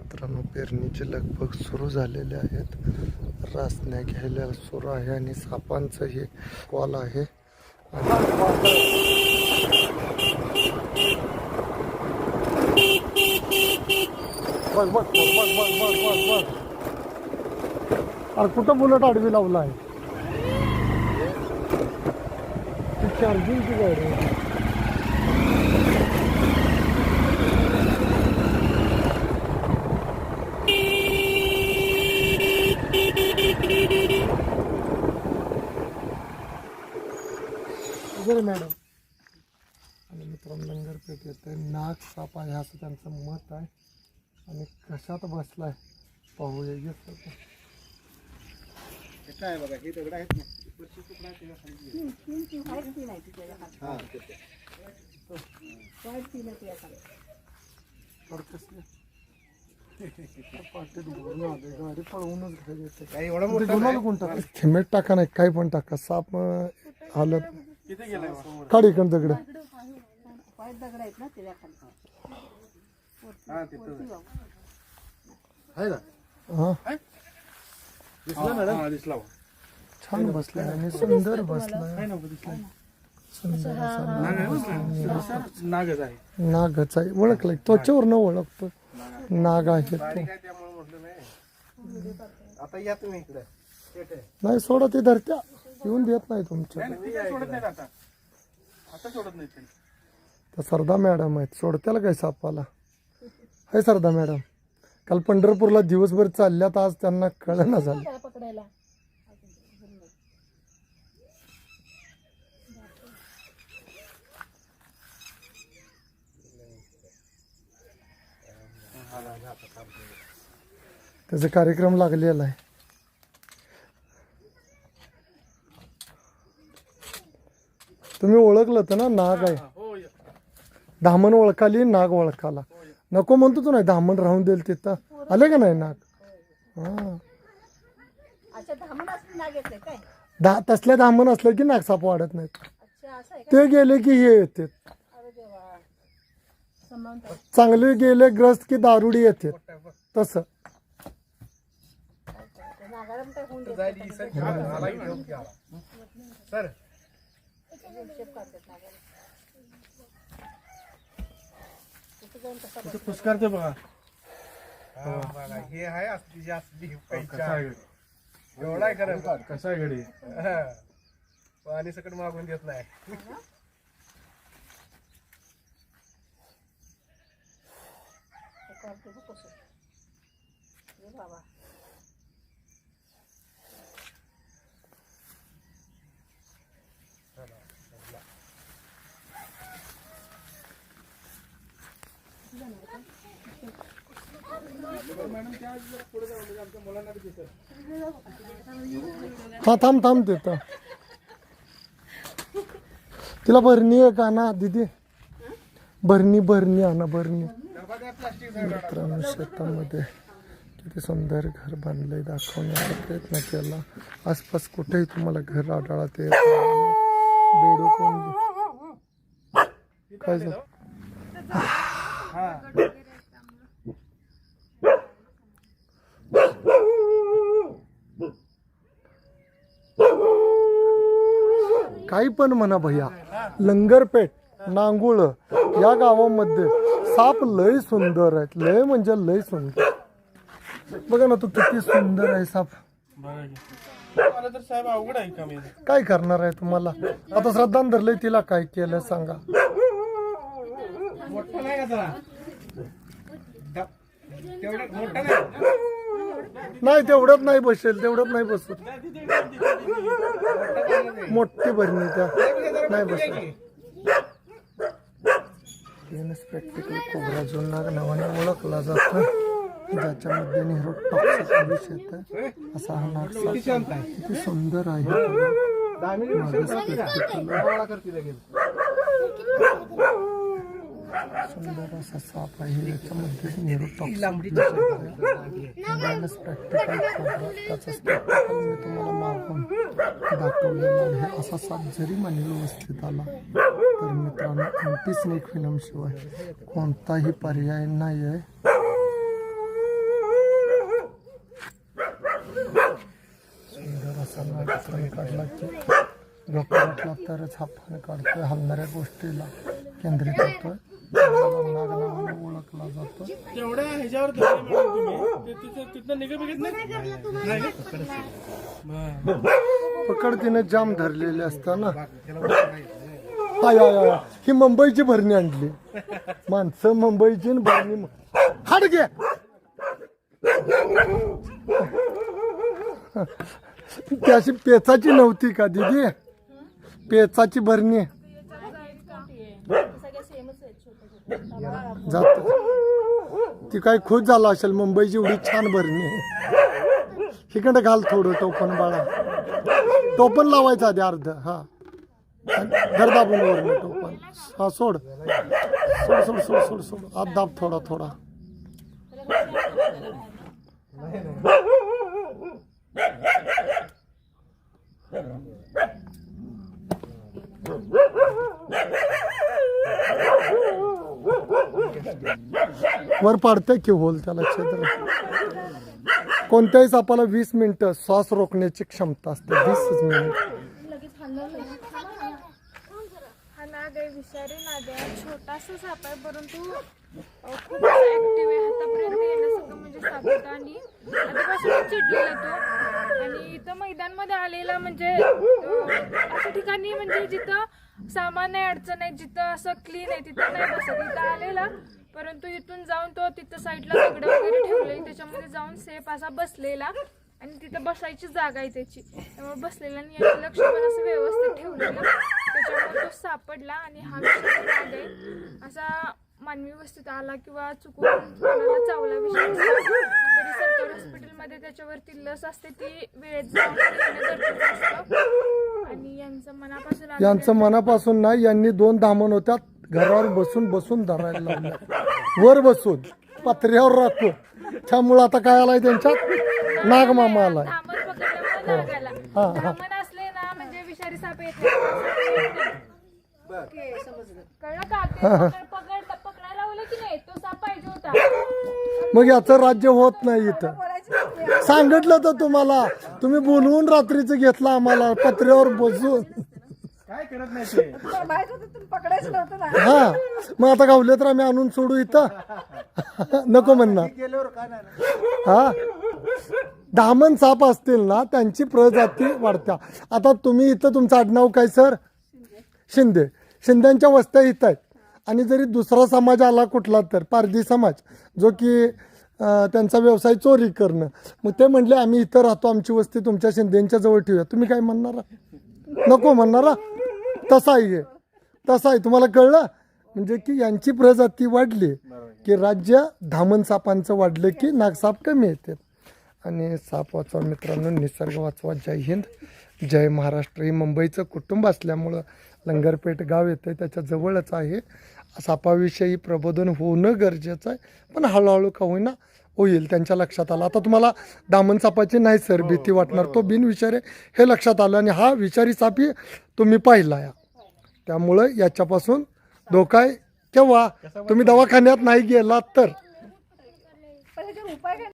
मित्रांनो, पेरणीचे लगभग सुरू झालेले आहेत. रासण्या घ्यायला सुरू आहे आणि सापांचं हे कॉल आहे. बघ बघ बघ बघ बघ बघ बघ बघ. अरे कुठं बुलेट आडवी लावला आहे? चार्जिंगची गाडी आहे. मॅडम आणि मित्रांनो, लंगरपेठ येत आहे. नाग साप आहे असं त्यांचं मत आहे. आणि कशात बसलाय पाहूया. काय बघा, हे दगड आहेत ना, गाडी पळवूनच थेमेट टाका नाही, काही पण टाका. साप हालत काढ इकडं दगड. छान बसलाय आणि सुंदर बसलाय. नागच आहे. ओळखलाय, त्वचेवर न ओळखतो नाग आहे तो. आता या तुम्ही इकडे. नाही सोडा, ते धरत्या येऊन देत नाही तुमच्या. तर सरदा मॅडम आहेत, सोडत्याला काय सापाला? हाय सरदा मॅडम, काल पंढरपूरला दिवसभर चालल्यात, आज त्यांना कळना झालं. त्याचा कार्यक्रम लागलेला आहे. तुम्ही ओळखलं तर ना, नाग आहे. धामण ओळखाली, नाग ओळखाला. नको म्हणतो तू, नाही धामण राहून देईल तिथं. आले का नाही नाग? हा, तसल्या धामण असलं की नाग साप वाढत नाहीत. ते गेले की हे येते. चांगले गेले ग्रस्त की दारुडी येते. तस पुष्कारते बघा. हे आहे असली असली एवढा करा. कसा घडी पाणी सकट मागून देत नाही. हा, थांब थांब देत. तिला भरणी आहे का ना दीदी? भरणी आणा, भरणी. मित्रांनो, शेतामध्ये किती सुंदर घर बांधलंय दाखवण्याचा प्रयत्न केला. आसपास कुठेही तुम्हाला घर आढळत येत. बेडू कोण काय झालं? काही पण म्हणा भैया, लंगरपेठ, नांगुळ या गावामध्ये साप लय सुंदर आहेत. लय म्हणजे लय सुंदर. बघा ना, तू किती सुंदर आहे साप. काय करणार आहे तुम्हाला? आता श्रद्धान धरलंय, तिला काय केलं सांगा? नाही तेवढ्यात नाही बसेल, तेवढ्यात नाही बसत. मोठी भरणी त्या नाही बसेल. स्पेक्टिकल कोब्रा जुनाग नावाने ओळखला जातो, ज्याच्यामध्ये नेहरू टॉक्सिक विष येतं. असा हा नाग साप किती सुंदर आहे. सुंदर असा साप आहे. याच्यामध्ये नेहरू टॉक्सिक प्रॅक्टिकल त्याचा स्पेक्टिकल मी तुम्हाला मागून दाखवलेला आहे. असा साप जरी मानवी व्यवस्थित आला तर मित्रांनो, अँटी स्नेक फिनम शिवाय कोणताही पर्याय नाही आहे. घ्यायचा नाग फण काढला की डोक्यातला तरच हा फण काढतोय. हलणाऱ्या गोष्टीला केंद्रित होतोय. नाग नावाने ओळखला जातो. तेवढ्या ह्याच्यावर धरले मॅडम तुम्ही तिथनं निघा बघितलं नाही का? पकड तिने जाम धरलेले असताना हाय हाय हाय. ही मुंबईची भरणी आणली माणसं मुंबईची न भरणी हाड घे. ती अशी पेचाची नव्हती का दिदी? पेचाची भरणी जात ती काय खुश झाला असेल. मुंबईची एवढी छान भरणी. इकडे घाल थोडं टोपण बाळा. टोपण लावायचं आधी अर्ध. हा घर दाबून वरलं टोपण. हा सोड सोड सोड सोड सोड सोड आत दाब थोडा थोडा. वर पाडतंय की होल त्याला क्षेत्र. कोणत्याही सापाला 20 मिनिटं श्वास रोखण्याची क्षमता असते. 20 मिनिट. हा नाग आहे विषारी नाग आहे. छोटासा साप आहे परंतु खूप ऍक्टिव्ह आहे. हातापर्यंत येण्यासारखं म्हणजे साप होता आणि आधीपासून चिडलेला तो. आणि इथं मैदानमध्ये आलेला म्हणजे अशा ठिकाणी म्हणजे जिथं सामान्य अडचण आहे, जिथं असं क्लीन आहे तिथं नाही बसत. इथं आलेला परंतु इथून जाऊन तो तिथं साईडला दगड वगैरे ठेवले त्याच्यामध्ये जाऊन सेफ असा बसलेला आणि तिथं बसायची जागा आहे त्याची. त्यामुळे बसलेला आणि याचं लक्ष पण असं व्यवस्थित ठेवलेलं. त्याच्यामुळे तो सापडला आणि हा विषारी नाग आहे. असा मानवी वस्तीत आला किंवा चुकून कोणाला चावला विषारी साप तरी सरकारी हॉस्पिटलमध्ये त्याच्यावरती लस असते ती वेळेत जाऊन येणं गरजेचं असतं. आणि यांचं मनापासून नाही. यांनी 2 धामण होत्या घरावर बसून बसून धरायला लावल्या. वर बसून पत्र्यावर राखून. त्यामुळं आता काय आलाय त्यांच्यात नागमामा आलाय. असले ना म्हणजे विषारी साप येत कळलं का? पकडायला लावलं की नाही तो साप पाहिजे होता. मग याचं राज्य होत नाही इथं. सांगितलं तर तुम्हाला. तुम्ही बोलवून रात्रीचं घेतलं आम्हाला पत्र्यावर बसून. काय करत नाही ते. हा मग आता गावले तर आम्ही आणून सोडू इथं. नको म्हणणार. हा धामण साप असतील ना त्यांची प्रजाती वाढत्या. आता तुम्ही इथं तुमचं आडनाव काय सर? शिंदे. शिंद्यांच्या वस्त्या इथं आहेत. आणि जरी दुसरा समाज आला कुठला तर पारधी समाज जो की त्यांचा व्यवसाय चोरी करणं, मग ते म्हणले आम्ही इथं राहतो आमची वस्ती तुमच्या शिंदेच्या जवळ ठेवूया, तुम्ही काय म्हणणारा? नको म्हणणारा? तसा आहे. तसा आहे. तुम्हाला कळलं? म्हणजे की यांची प्रजाती वाढली की राज्य धामण सापांचं वाढलं की नागसाप कमी येते. आणि साप वाचवा मित्रांनो, निसर्ग वाचवा. जय हिंद, जय महाराष्ट्र. ही मुंबईचं कुटुंब असल्यामुळं लंगरपेठ गाव येतं त्याच्या जवळच आहे. सापाविषयी प्रबोधन होणं गरजेचं आहे. पण हळूहळू का होईना होईल. त्यांच्या लक्षात आलं. आता तुम्हाला दामन सापाची नाही सर भीती वाटणार. तो बिनविषारी हे लक्षात आलं. आणि हा विषारी सापी तुम्ही पाहिला या. त्यामुळं याच्यापासून धोका आहे. केव्हा तुम्ही दवाखान्यात नाही गेलात तर